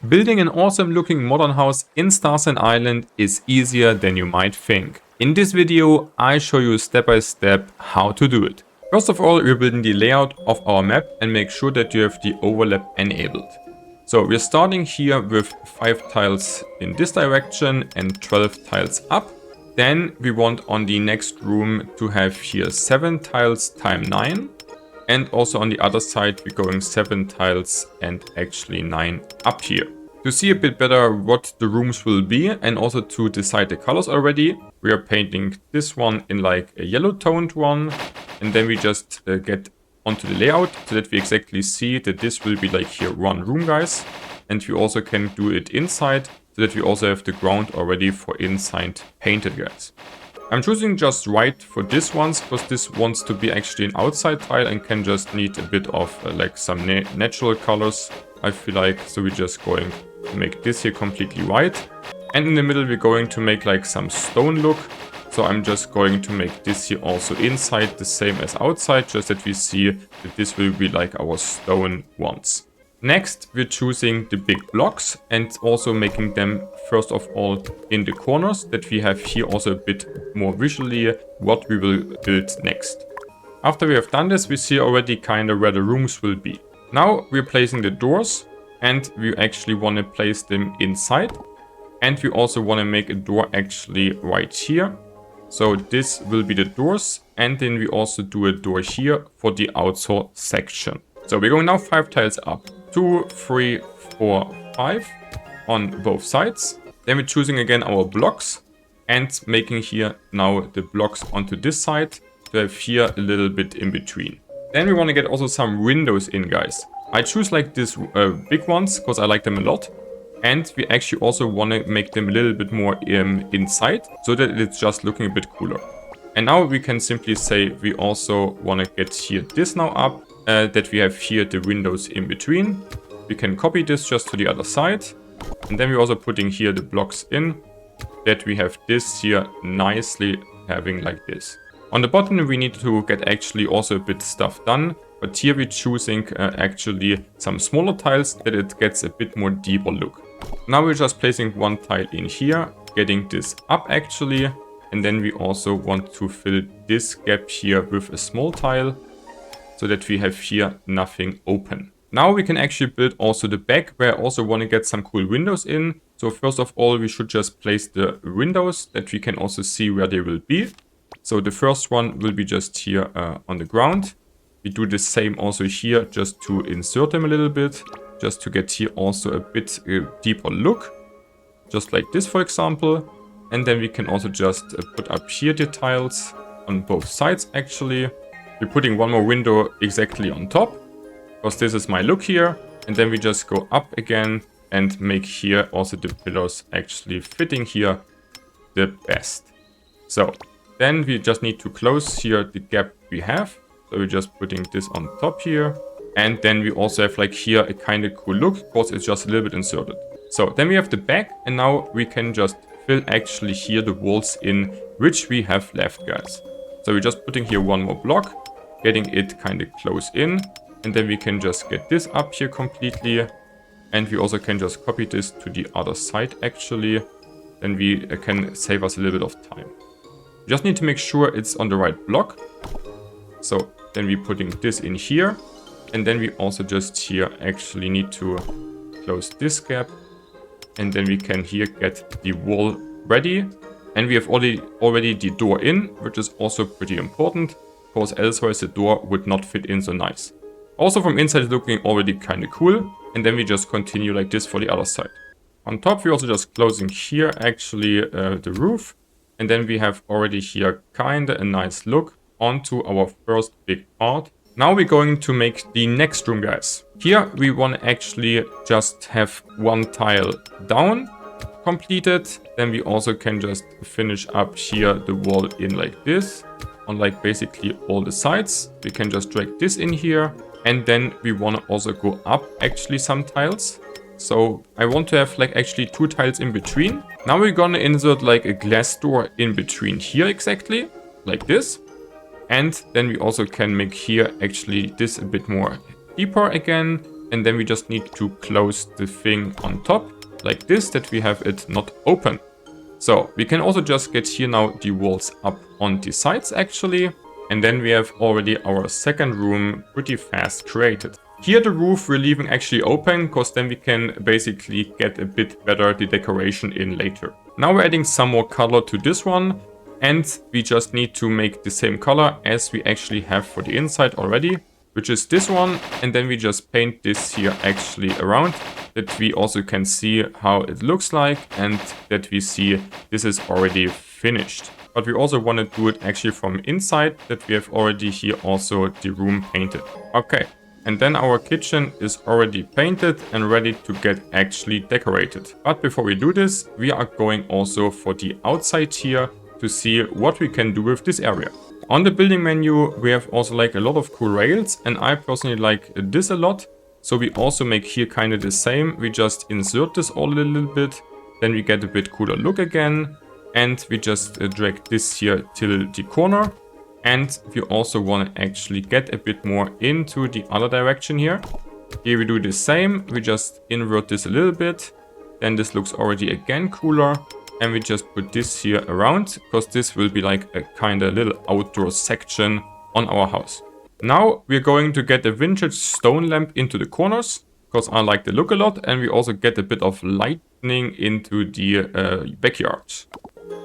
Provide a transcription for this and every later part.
Building an awesome looking modern house in Starsand Island is easier than you might think. In this video, I show you step by step how to do it. First of all, we're building the layout of our map and make sure that you have the overlap enabled. So we're starting here with 5 tiles in this direction and 12 tiles up. Then we want on the next room to have here 7 tiles times 9. And also on the other side, we're going 7 tiles and actually 9 up here. To see a bit better what the rooms will be and also to decide the colors already, we are painting this one in like a yellow toned one. And then we just get onto the layout so that we exactly see that this will be like here one room, guys. And we also can do it inside so that we also have the ground already for inside painted, guys. I'm choosing just white for this ones because this wants to be actually an outside tile and can just need a bit of like some natural colors, I feel like. So we're just going to make this here completely white. And in the middle we're going to make like some stone look. So I'm just going to make this here also inside the same as outside, just that we see that this will be like our stone ones. Next, we're choosing the big blocks and also making them first of all in the corners, that we have here also a bit more visually what we will build next. After we have done this, we see already kind of where the rooms will be. Now we're placing the doors and we actually want to place them inside. And we also want to make a door actually right here. So this will be the doors, and then we also do a door here for the outside section. So we're going now 5 tiles up. 2, 3, 4, 5 on both sides. Then we're choosing again our blocks and making here now the blocks onto this side to have here a little bit in between. Then we want to get also some windows in, guys. I choose like these big ones because I like them a lot. And we actually also want to make them a little bit more inside so that it's just looking a bit cooler. And now we can simply say we also want to get here this now up. That we have here the windows in between. We can copy this just to the other side. And then we're also putting here the blocks in. That we have this here nicely having like this. On the bottom we need to get actually also a bit stuff done. But here we're choosing actually some smaller tiles that it gets a bit more deeper look. Now we're just placing one tile in here. Getting this up actually. And then we also want to fill this gap here with a small tile. So that we have here nothing open. Now we can actually build also the back where I also want to get some cool windows in. So first of all, we should just place the windows that we can also see where they will be. So the first one will be just here on the ground. We do the same also here just to insert them a little bit. Just to get here also a bit deeper look. Just like this, for example. And then we can also just put up here the tiles on both sides actually. We're putting one more window exactly on top, because this is my look here. And then we just go up again and make here also the pillars actually fitting here the best. So then we just need to close here the gap we have. So we're just putting this on top here. And then we also have like here a kind of cool look, because it's just a little bit inserted. So then we have the back, and now we can just fill actually here the walls in which we have left, guys. So we're just putting here one more block. Getting it kind of close in, and then we can just get this up here completely, and we also can just copy this to the other side actually. Then we can save us a little bit of time. We just need to make sure it's on the right block. So then we're putting this in here, and then we also just here actually need to close this gap, and then we can here get the wall ready, and we have already the door in, which is also pretty important. Because elsewise the door would not fit in so nice. Also from inside it's looking already kind of cool. And then we just continue like this for the other side. On top we're also just closing here actually the roof. And then we have already here kind of a nice look onto our first big part. Now we're going to make the next room, guys. Here we want to actually just have one tile down completed. Then we also can just finish up here the wall in like this. On like basically all the sides. We can just drag this in here. And then we want to also go up actually some tiles. So I want to have like actually 2 tiles in between. Now we're gonna insert like a glass door in between here exactly. Like this. And then we also can make here actually this a bit more deeper again. and then we just need to close the thing on top like this, that we have it not open. So we can also just get here now the walls up on the sides actually. And then we have already our second room pretty fast created. Here the roof we're leaving actually open, because then we can basically get a bit better the decoration in later. Now we're adding some more color to this one. And we just need to make the same color as we actually have for the inside already, which is this one. And then we just paint this here actually around, that we also can see how it looks like and that we see this is already finished. But we also want to do it actually from inside, that we have already here also the room painted. Okay, and then our kitchen is already painted and ready to get actually decorated. But before we do this, we are going also for the outside here to see what we can do with this area. On the building menu, we have also like a lot of cool rails, and I personally like this a lot. So we also make here kind of the same. We just insert this all a little bit, then we get a bit cooler look again. And we just drag this here till the corner. And we also want to actually get a bit more into the other direction here. Here we do the same. We just invert this a little bit. Then this looks already again cooler. And we just put this here around, because this will be like a kind of little outdoor section on our house. Now we're going to get a vintage stone lamp into the corners, because I like the look a lot. And we also get a bit of lighting into the backyard.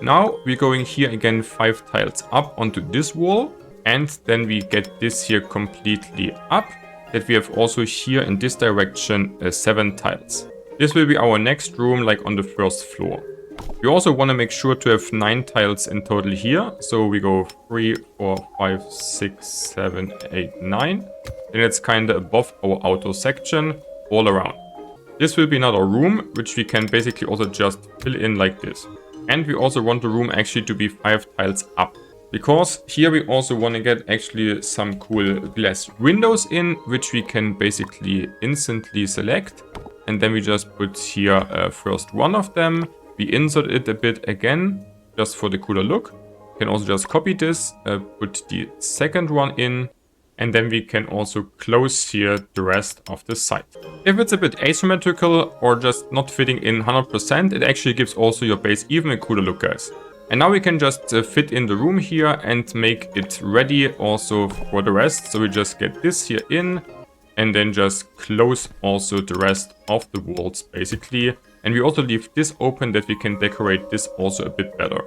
Now we're going here again 5 tiles up onto this wall, and then we get this here completely up, that we have also here in this direction 7 tiles. This will be our next room, like on the first floor. We also want to make sure to have 9 tiles in total here. So we go 3, 4, 5, 6, 7, 8, 9. And it's kind of above our outdoor section all around. This will be another room, which we can basically also just fill in like this. And we also want the room actually to be 5 tiles up, because here we also want to get actually some cool glass windows in, which we can basically instantly select. And then we just put here first one of them. We insert it a bit again, just for the cooler look. We can also just copy this, put the second one in. And then we can also close here the rest of the site. If it's a bit asymmetrical or just not fitting in 100%, it actually gives also your base even a cooler look, guys. And now we can just fit in the room here and make it ready also for the rest. So we just get this here in and then just close also the rest of the walls basically. And we also leave this open, that we can decorate this also a bit better.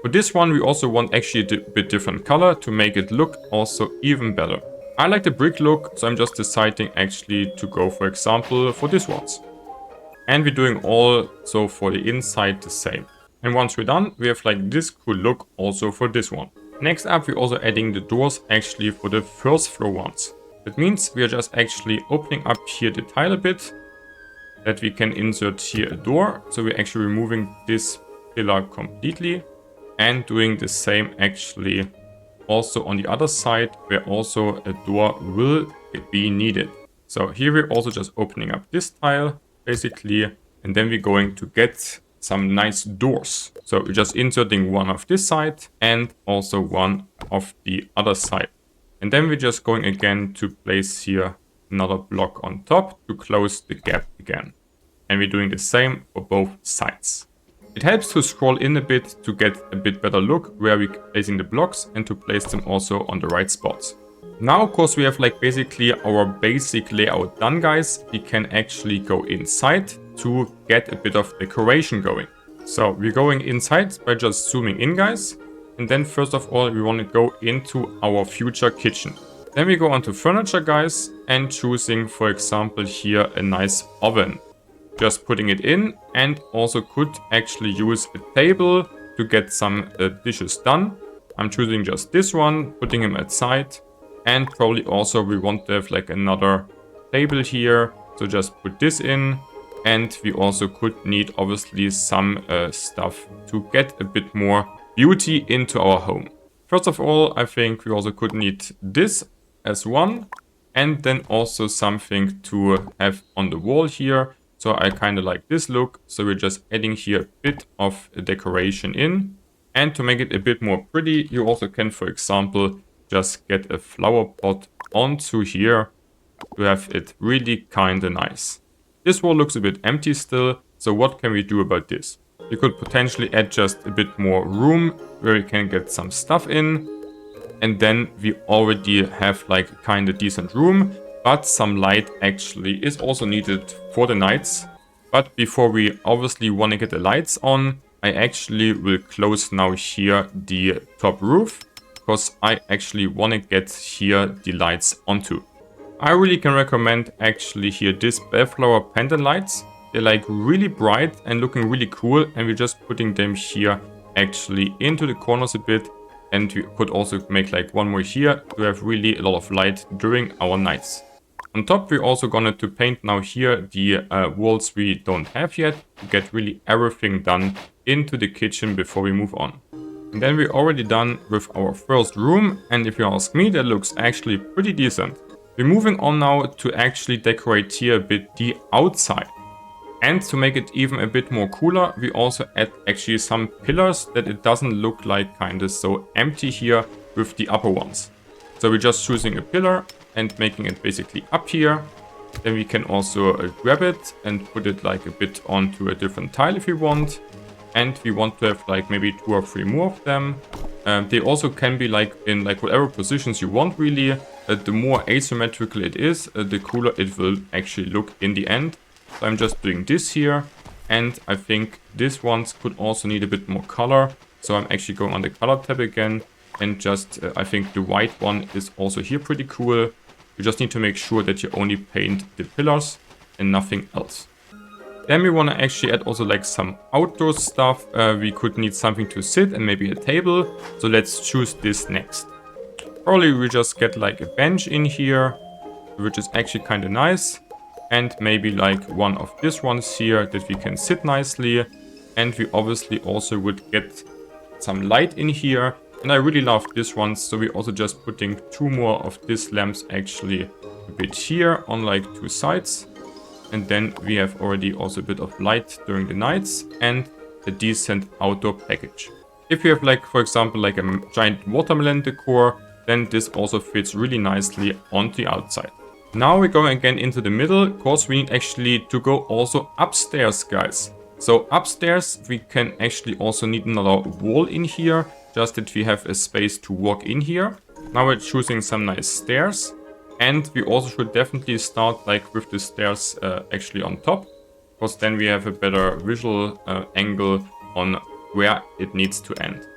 For this one, we also want actually a bit different color to make it look also even better. I like the brick look, so I'm just deciding actually to go, for example, for this ones. And we're doing also for the inside the same. And once we're done, we have like this cool look also for this one. Next up, we're also adding the doors actually for the first floor ones. That means we are just actually opening up here the tile a bit, that we can insert here a door. So we're actually removing this pillar completely. And doing the same actually also on the other side, where also a door will be needed. So here we're also just opening up this tile basically, and then we're going to get some nice doors. So we're just inserting one of this side and also one of the other side. And then we're just going again to place here another block on top to close the gap again. And we're doing the same for both sides. It helps to scroll in a bit to get a bit better look where we're placing the blocks and to place them also on the right spots. Now, of course, we have like basically our basic layout done, guys. We can actually go inside to get a bit of decoration going. So we're going inside by just zooming in, guys. And then first of all, we want to go into our future kitchen. Then we go onto furniture, guys, and choosing, for example, here a nice oven. Just putting it in, and also could actually use a table to get some dishes done. I'm choosing just this one, putting him outside, and probably also we want to have like another table here. So just put this in, and we also could need obviously some stuff to get a bit more beauty into our home. First of all, I think we also could need this as one, and then also something to have on the wall here. So I kind of like this look. So we're just adding here a bit of a decoration in. And to make it a bit more pretty, you also can, for example, just get a flower pot onto here to have it really kinda nice. This wall looks a bit empty still, so what can we do about this? We could potentially add just a bit more room where we can get some stuff in. And then we already have like kind of decent room, but some light actually is also needed for the nights. But before we obviously want to get the lights on, I actually will close now here the top roof, because I actually want to get here the lights onto. I really can recommend actually here this bellflower pendant lights. They're like really bright and looking really cool, and we're just putting them here actually into the corners a bit. And we could also make like one more here to have really a lot of light during our nights. On top, we're also going to paint now here the walls we don't have yet to get really everything done into the kitchen before we move on. And then we're already done with our first room. And if you ask me, that looks actually pretty decent. We're moving on now to actually decorate here a bit the outside. And to make it even a bit more cooler, we also add actually some pillars that it doesn't look like kinda so empty here with the upper ones. So we're just choosing a pillar and making it basically up here. Then we can also grab it and put it like a bit onto a different tile if we want. And we want to have like maybe 2 or 3 more of them. They also can be like in like whatever positions you want really. The more asymmetrical it is, the cooler it will actually look in the end. So I'm just doing this here, and I think these ones could also need a bit more color. So I'm actually going on the color tab again, and just I think the white one is also here pretty cool. You just need to make sure that you only paint the pillars and nothing else. Then we want to actually add also like some outdoor stuff. We could need something to sit and maybe a table. So let's choose this next. Probably we just get like a bench in here, which is actually kind of nice. And maybe like one of these ones here that we can sit nicely. And we obviously also would get some light in here. And I really love this one. So we're also just putting 2 more of these lamps actually a bit here on like 2 sides. And then we have already also a bit of light during the nights and a decent outdoor package. If you have like, for example, like a giant watermelon decor, then this also fits really nicely on the outside. Now we're going again into the middle, because we need actually to go also upstairs, guys. So upstairs we can actually also need another wall in here, just that we have a space to walk in here. Now we're choosing some nice stairs, and we also should definitely start like with the stairs actually on top, because then we have a better visual angle on where it needs to end.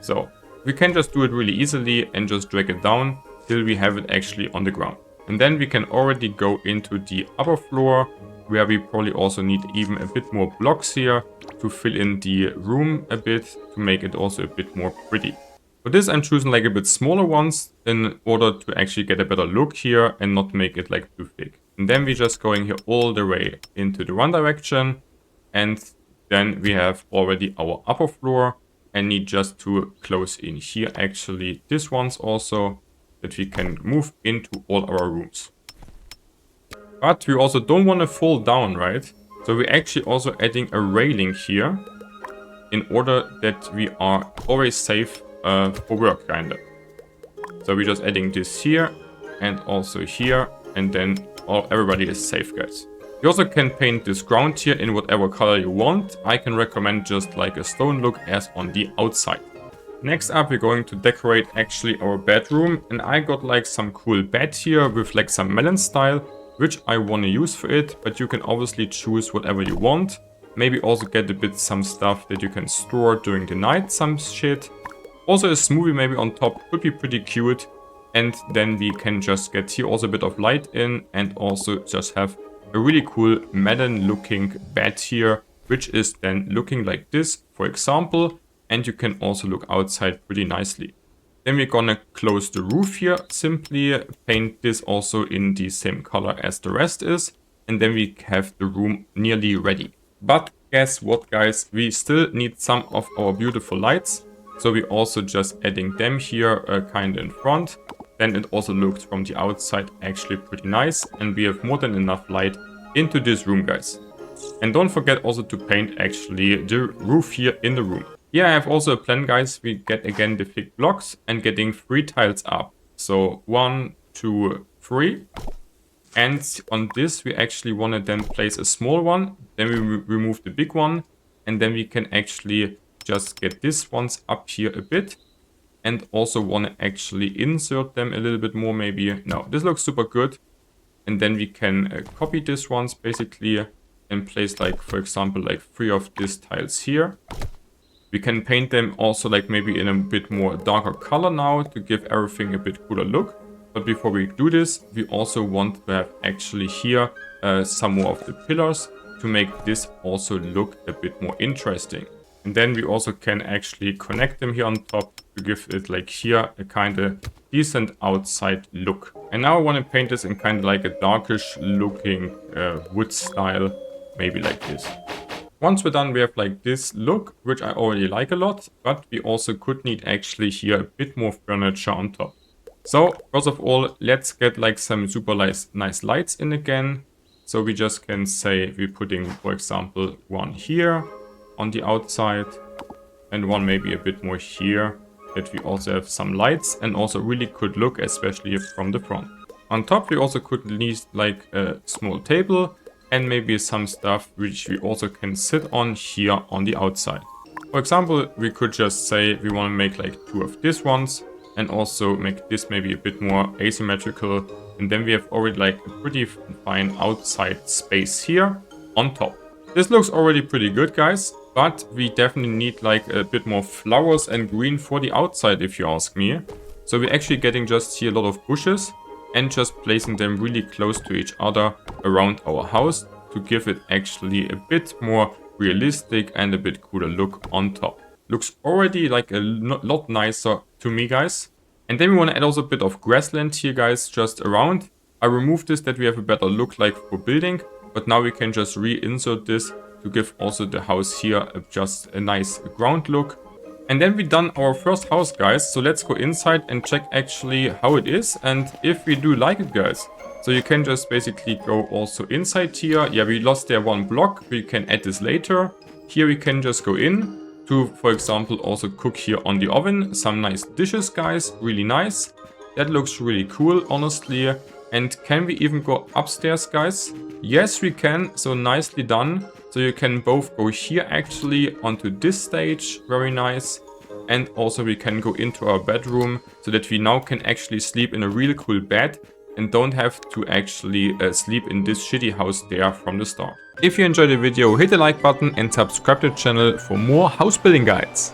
So we can just do it really easily and just drag it down till we have it actually on the ground. And then we can already go into the upper floor, where we probably also need even a bit more blocks here to fill in the room a bit, to make it also a bit more pretty. For this I'm choosing like a bit smaller ones in order to actually get a better look here and not make it like too thick. And then we're just going here all the way into the one direction, and then we have already our upper floor and need just to close in here actually this ones also, that we can move into all our rooms. But we also don't want to fall down, right? So we're actually also adding a railing here in order that we are always safe for work, kind of. So we're just adding this here and also here, and then everybody is safe, guys. You also can paint this ground here in whatever color you want. I can recommend just like a stone look as on the outside. Next up, we're going to decorate actually our bedroom, and I got like some cool bed here with like some melon style, which I want to use for it, but you can obviously choose whatever you want. Maybe also get a bit some stuff that you can store during the night, some shit. Also a smoothie maybe on top would be pretty cute, and then we can just get here also a bit of light in, and also just have a really cool melon looking bed here, which is then looking like this, for example. And you can also look outside pretty nicely. Then we're gonna close the roof here, simply paint this also in the same color as the rest is. And then we have the room nearly ready. But guess what, guys? We still need some of our beautiful lights. So we're also just adding them here kind of in front. Then it also looks from the outside actually pretty nice. And we have more than enough light into this room, guys. And don't forget also to paint actually the roof here in the room. Here I have also a plan, guys. We get again the thick blocks and getting 3 tiles up. So 1, 2, 3. And on this, we actually want to then place a small one. Then we remove the big one. And then we can actually just get these ones up here a bit. And also want to actually insert them a little bit more maybe. No, this looks super good. And then we can copy these ones basically and place like, for example, like 3 of these tiles here. We can paint them also like maybe in a bit more darker color now to give everything a bit cooler look. But before we do this, we also want to have actually here some more of the pillars to make this also look a bit more interesting. And then we also can actually connect them here on top to give it like here a kind of decent outside look. And now I want to paint this in kind of like a darkish looking wood style, maybe like this. Once we're done, we have like this look, which I already like a lot, but we also could need actually here a bit more furniture on top. So first of all, let's get like some super nice lights in again. So we just can say we're putting, for example, one here on the outside and one maybe a bit more here, that we also have some lights and also really could look, especially from the front. On top, we also could need like a small table and maybe some stuff which we also can sit on here on the outside. For example, we could just say we want to make like 2 of these ones and also make this maybe a bit more asymmetrical. And then we have already like a pretty fine outside space here on top. This looks already pretty good, guys, but we definitely need like a bit more flowers and green for the outside, if you ask me. So we're actually getting just here a lot of bushes and just placing them really close to each other around our house to give it actually a bit more realistic and a bit cooler look on top. Looks already like a lot nicer to me, guys. And then we want to add also a bit of grassland here, guys, just around. I removed this that we have a better look like for building, but now we can just reinsert this to give also the house here just a nice ground look. And then we done our first house, guys. So let's go inside and check actually how it is and if we do like it, guys. So you can just basically go also inside here. Yeah, we lost there 1 block. We can add this later. Here we can just go in to, for example, also cook here on the oven. Some nice dishes, guys. Really nice. That looks really cool, honestly. And can we even go upstairs, guys? Yes, we can. So nicely done. So you can both go here actually onto this stage. Very nice. And also we can go into our bedroom so that we now can actually sleep in a really cool bed and don't have to actually sleep in this shitty house there from the start. If you enjoyed the video, hit the like button and subscribe to the channel for more house building guides.